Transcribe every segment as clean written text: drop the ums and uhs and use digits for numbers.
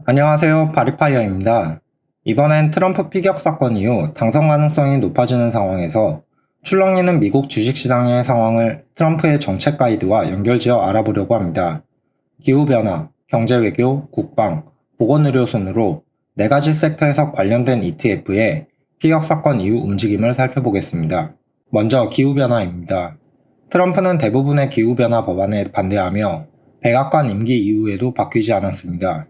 안녕하세요. 바리파이어입니다. 이번엔 트럼프 피격 사건 이후 당선 가능성이 높아지는 상황에서 출렁이는 미국 주식시장의 상황을 트럼프의 정책 가이드와 연결지어 알아보려고 합니다. 기후변화, 경제외교, 국방, 보건의료 순으로 4가지 섹터에서 관련된 ETF의 피격 사건 이후 움직임을 살펴보겠습니다. 먼저 기후변화입니다. 트럼프는 대부분의 기후변화 법안에 반대하며 백악관 임기 이후에도 바뀌지 않았습니다.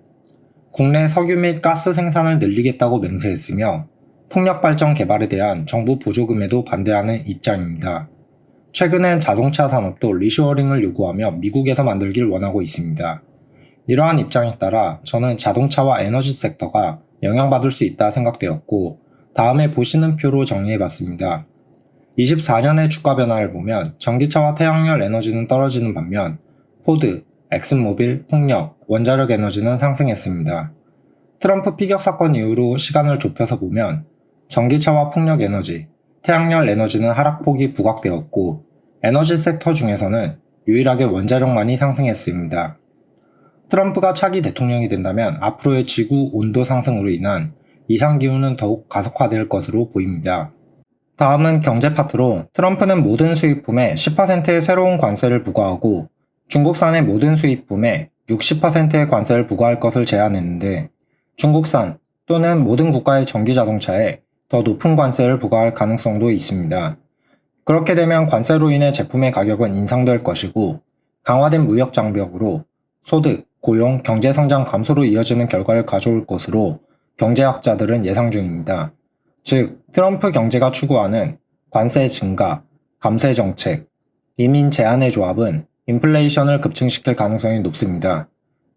국내 석유 및 가스 생산을 늘리겠다고 맹세했으며 풍력 발전 개발에 대한 정부 보조금에도 반대하는 입장입니다. 최근엔 자동차 산업도 리쇼어링을 요구하며 미국에서 만들길 원하고 있습니다. 이러한 입장에 따라 저는 자동차와 에너지 섹터가 영향받을 수 있다 생각되었고 다음에 보시는 표로 정리해봤습니다. 24년의 주가 변화를 보면 전기차와 태양열 에너지는 떨어지는 반면 포드, 엑슨모빌, 풍력, 원자력 에너지는 상승했습니다. 트럼프 피격 사건 이후로 시간을 좁혀서 보면 전기차와 풍력 에너지, 태양열 에너지는 하락폭이 부각되었고 에너지 섹터 중에서는 유일하게 원자력만이 상승했습니다. 트럼프가 차기 대통령이 된다면 앞으로의 지구 온도 상승으로 인한 이상기후는 더욱 가속화될 것으로 보입니다. 다음은 경제 파트로 트럼프는 모든 수입품에 10%의 새로운 관세를 부과하고 중국산의 모든 수입품에 60%의 관세를 부과할 것을 제안했는데 중국산 또는 모든 국가의 전기 자동차에 더 높은 관세를 부과할 가능성도 있습니다. 그렇게 되면 관세로 인해 제품의 가격은 인상될 것이고 강화된 무역 장벽으로 소득, 고용, 경제 성장 감소로 이어지는 결과를 가져올 것으로 경제학자들은 예상 중입니다. 즉, 트럼프 경제가 추구하는 관세 증가, 감세 정책, 이민 제한의 조합은 인플레이션을 급증시킬 가능성이 높습니다.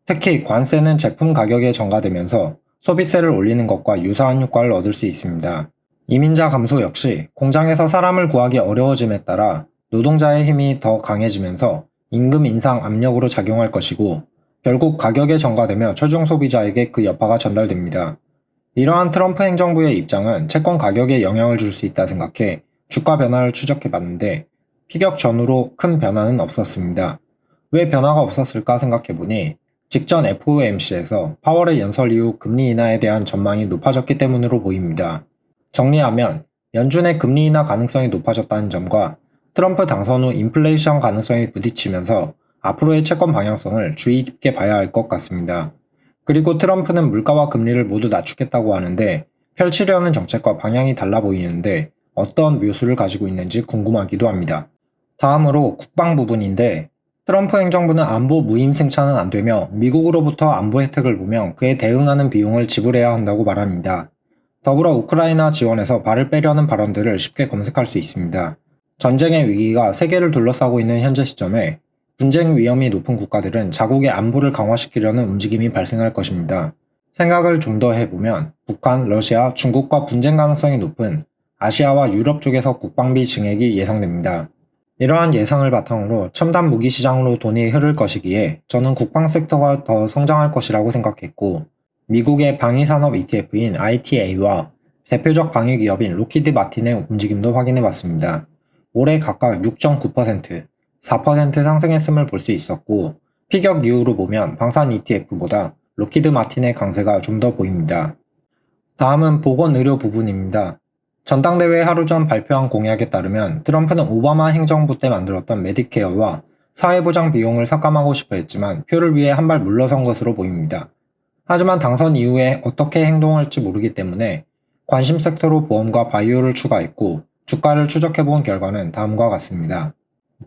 특히 관세는 제품 가격에 전가되면서 소비세를 올리는 것과 유사한 효과를 얻을 수 있습니다. 이민자 감소 역시 공장에서 사람을 구하기 어려워짐에 따라 노동자의 힘이 더 강해지면서 임금 인상 압력으로 작용할 것이고 결국 가격에 전가되며 최종 소비자에게 그 여파가 전달됩니다. 이러한 트럼프 행정부의 입장은 채권 가격에 영향을 줄 수 있다 생각해 주가 변화를 추적해 봤는데 피격 전후로 큰 변화는 없었습니다. 왜 변화가 없었을까 생각해보니 직전 FOMC에서 파월의 연설 이후 금리 인하에 대한 전망이 높아졌기 때문으로 보입니다. 정리하면 연준의 금리 인하 가능성이 높아졌다는 점과 트럼프 당선 후 인플레이션 가능성이 부딪히면서 앞으로의 채권 방향성을 주의 깊게 봐야 할 것 같습니다. 그리고 트럼프는 물가와 금리를 모두 낮추겠다고 하는데 펼치려는 정책과 방향이 달라 보이는데 어떤 묘수를 가지고 있는지 궁금하기도 합니다. 다음으로 국방 부분인데 트럼프 행정부는 안보 무임 승차는 안 되며 미국으로부터 안보 혜택을 보면 그에 대응하는 비용을 지불해야 한다고 말합니다. 더불어 우크라이나 지원에서 발을 빼려는 발언들을 쉽게 검색할 수 있습니다. 전쟁의 위기가 세계를 둘러싸고 있는 현재 시점에 분쟁 위험이 높은 국가들은 자국의 안보를 강화시키려는 움직임이 발생할 것입니다. 생각을 좀 더 해보면 북한, 러시아, 중국과 분쟁 가능성이 높은 아시아와 유럽 쪽에서 국방비 증액이 예상됩니다. 이러한 예상을 바탕으로 첨단 무기 시장으로 돈이 흐를 것이기에 저는 국방 섹터가 더 성장할 것이라고 생각했고 미국의 방위산업 ETF인 ITA와 대표적 방위기업인 로키드 마틴의 움직임도 확인해봤습니다. 올해 각각 6.9%, 4% 상승했음을 볼 수 있었고 피격 이후로 보면 방산 ETF보다 로키드 마틴의 강세가 좀 더 보입니다. 다음은 보건의료 부분입니다. 전당대회 하루 전 발표한 공약에 따르면 트럼프는 오바마 행정부 때 만들었던 메디케어와 사회보장 비용을 삭감하고 싶어 했지만 표를 위해 한 발 물러선 것으로 보입니다. 하지만 당선 이후에 어떻게 행동할지 모르기 때문에 관심 섹터로 보험과 바이오를 추가했고 주가를 추적해본 결과는 다음과 같습니다.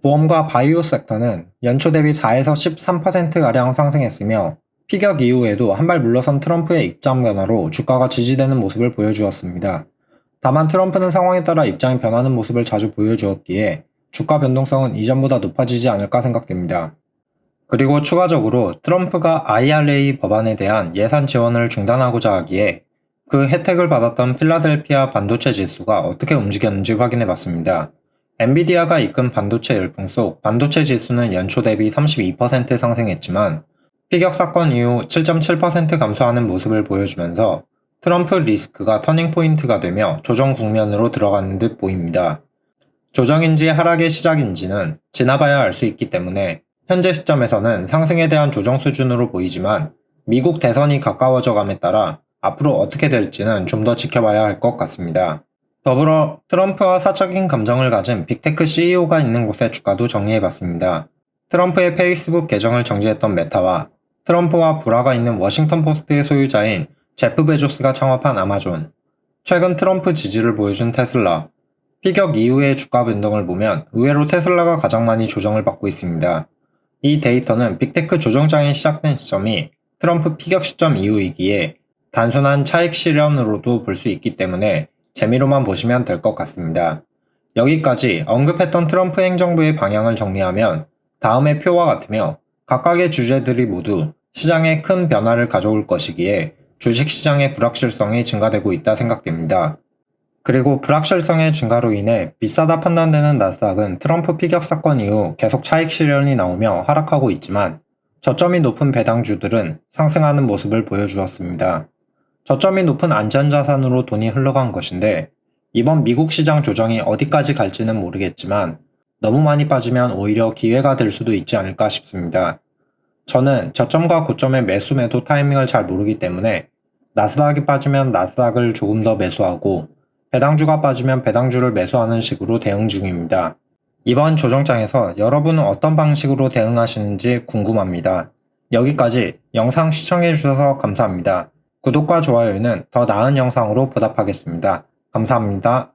보험과 바이오 섹터는 연초 대비 4에서 13%가량 상승했으며 피격 이후에도 한 발 물러선 트럼프의 입장 변화로 주가가 지지되는 모습을 보여주었습니다. 다만 트럼프는 상황에 따라 입장이 변하는 모습을 자주 보여주었기에 주가 변동성은 이전보다 높아지지 않을까 생각됩니다. 그리고 추가적으로 트럼프가 IRA 법안에 대한 예산 지원을 중단하고자 하기에 그 혜택을 받았던 필라델피아 반도체 지수가 어떻게 움직였는지 확인해 봤습니다. 엔비디아가 이끈 반도체 열풍 속 반도체 지수는 연초 대비 32% 상승했지만 피격 사건 이후 7.7% 감소하는 모습을 보여주면서 트럼프 리스크가 터닝포인트가 되며 조정 국면으로 들어가는 듯 보입니다. 조정인지 하락의 시작인지는 지나봐야 알 수 있기 때문에 현재 시점에서는 상승에 대한 조정 수준으로 보이지만 미국 대선이 가까워져 감에 따라 앞으로 어떻게 될지는 좀 더 지켜봐야 할 것 같습니다. 더불어 트럼프와 사적인 감정을 가진 빅테크 CEO가 있는 곳의 주가도 정리해봤습니다. 트럼프의 페이스북 계정을 정지했던 메타와 트럼프와 불화가 있는 워싱턴 포스트의 소유자인 제프 베조스가 창업한 아마존, 최근 트럼프 지지를 보여준 테슬라, 피격 이후의 주가 변동을 보면 의외로 테슬라가 가장 많이 조정을 받고 있습니다. 이 데이터는 빅테크 조정장이 시작된 시점이 트럼프 피격 시점 이후이기에 단순한 차익 실현으로도 볼 수 있기 때문에 재미로만 보시면 될 것 같습니다. 여기까지 언급했던 트럼프 행정부의 방향을 정리하면 다음의 표와 같으며 각각의 주제들이 모두 시장에 큰 변화를 가져올 것이기에 주식시장의 불확실성이 증가되고 있다 생각됩니다. 그리고 불확실성의 증가로 인해 비싸다 판단되는 나스닥은 트럼프 피격 사건 이후 계속 차익 실현이 나오며 하락하고 있지만 저점이 높은 배당주들은 상승하는 모습을 보여주었습니다. 저점이 높은 안전자산으로 돈이 흘러간 것인데 이번 미국 시장 조정이 어디까지 갈지는 모르겠지만 너무 많이 빠지면 오히려 기회가 될 수도 있지 않을까 싶습니다. 저는 저점과 고점의 매수 매도 타이밍을 잘 모르기 때문에 나스닥이 빠지면 나스닥을 조금 더 매수하고 배당주가 빠지면 배당주를 매수하는 식으로 대응 중입니다. 이번 조정장에서 여러분은 어떤 방식으로 대응하시는지 궁금합니다. 여기까지 영상 시청해주셔서 감사합니다. 구독과 좋아요는 더 나은 영상으로 보답하겠습니다. 감사합니다.